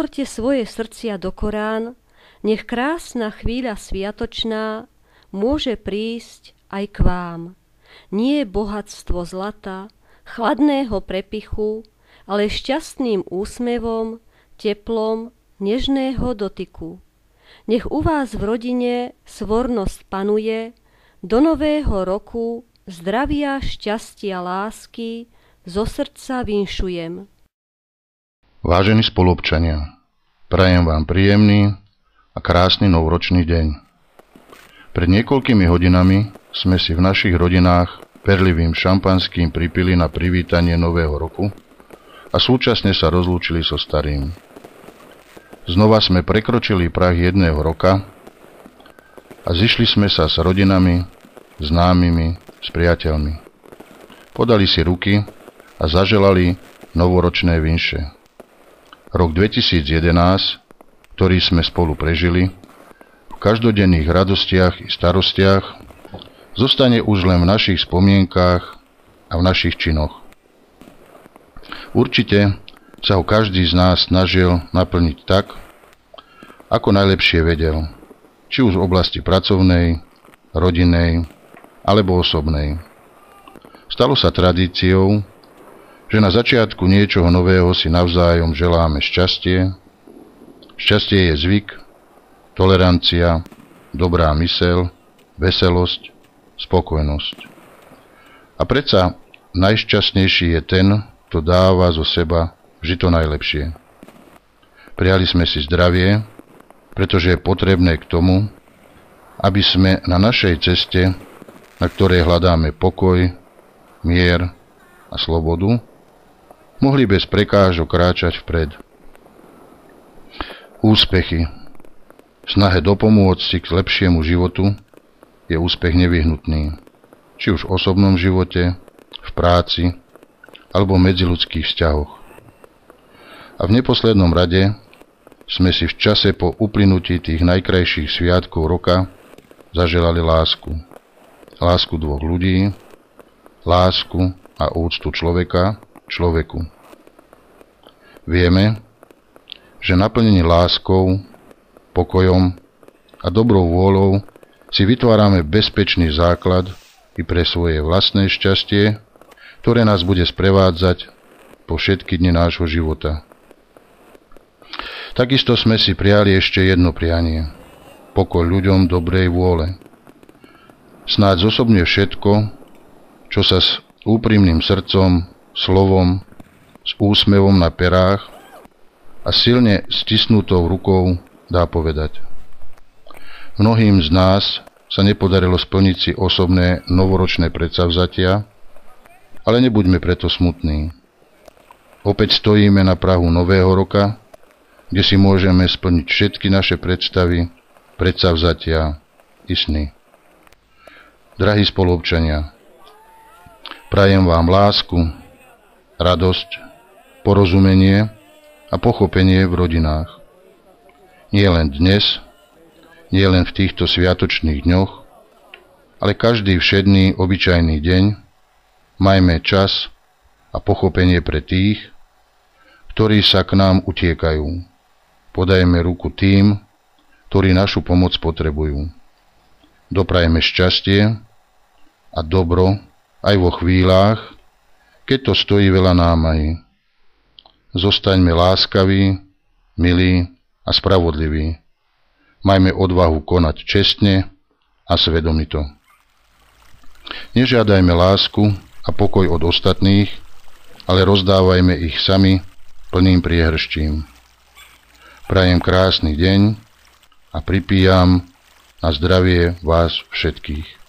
Otvorte svoje srdcia do Korán, nech krásna chvíľa sviatočná môže prísť aj k vám. Nie bohatstvo zlata, chladného prepichu, ale šťastným úsmevom, teplom, nežného dotyku. Nech u vás v rodine svornosť panuje, do nového roku zdravia, šťastia, lásky zo srdca vinšujem. Vážení spoluobčania, prajem vám príjemný a krásny novoročný deň. Pred niekoľkými hodinami sme si v našich rodinách perlivým šampanským pripili na privítanie nového roku a súčasne sa rozlúčili so starým. Znova sme prekročili prah jedného roka a zišli sme sa s rodinami, známymi, s priateľmi. Podali si ruky a zaželali novoročné vinše. Rok 2011, ktorý sme spolu prežili, v každodenných radostiach i starostiach, zostane už len v našich spomienkách a v našich činoch. Určite sa ho každý z nás snažil naplniť tak, ako najlepšie vedel, či už v oblasti pracovnej, rodinnej alebo osobnej. Stalo sa tradíciou, že na začiatku niečoho nového si navzájom želáme šťastie. Šťastie je zvyk, tolerancia, dobrá myseľ, veselosť, spokojnosť. A predsa najšťastnejší je ten, kto dáva zo seba vždy to najlepšie. Prijali sme si zdravie, pretože je potrebné k tomu, aby sme na našej ceste, na ktorej hľadáme pokoj, mier a slobodu, mohli bez prekážok kráčať vpred. Úspechy. V snahe dopomôcť si k lepšiemu životu je úspech nevyhnutný, či už v osobnom živote, v práci alebo v medziľudských vzťahoch. A v neposlednom rade sme si v čase po uplynutí tých najkrajších sviatkov roka zaželali lásku. Lásku dvoch ľudí, lásku a úctu človeka človeku. Vieme, že naplnení láskou, pokojom a dobrou vôľou si vytvárame bezpečný základ i pre svoje vlastné šťastie, ktoré nás bude sprevádzať po všetky dni nášho života. Takisto sme si prijali ešte jedno prianie. Pokoj ľuďom dobrej vôle. Snáď zosobne všetko, čo sa s úprimným srdcom, slovom, s úsmevom na perách a silne stisnutou rukou dá povedať. Mnohým z nás sa nepodarilo splniť si osobné novoročné predsavzatia, ale nebuďme preto smutní. Opäť stojíme na prahu nového roka, kde si môžeme splniť všetky naše predstavy, predsavzatia i sny. Drahí spoluobčania, prajem vám lásku, radosť, porozumenie a pochopenie v rodinách. Nie len dnes, nie len v týchto sviatočných dňoch, ale každý všedný obyčajný deň majme čas a pochopenie pre tých, ktorí sa k nám utiekajú. Podajme ruku tým, ktorí našu pomoc potrebujú. Doprajme šťastie a dobro aj vo chvíľach, keď to stojí veľa námahy. Zostaňme láskaví, milí a spravodliví. Majme odvahu konať čestne a svedomito. Nežiadajme lásku a pokoj od ostatných, ale rozdávajme ich sami plným priehrštím. Prajem krásny deň a pripíjam na zdravie vás všetkých.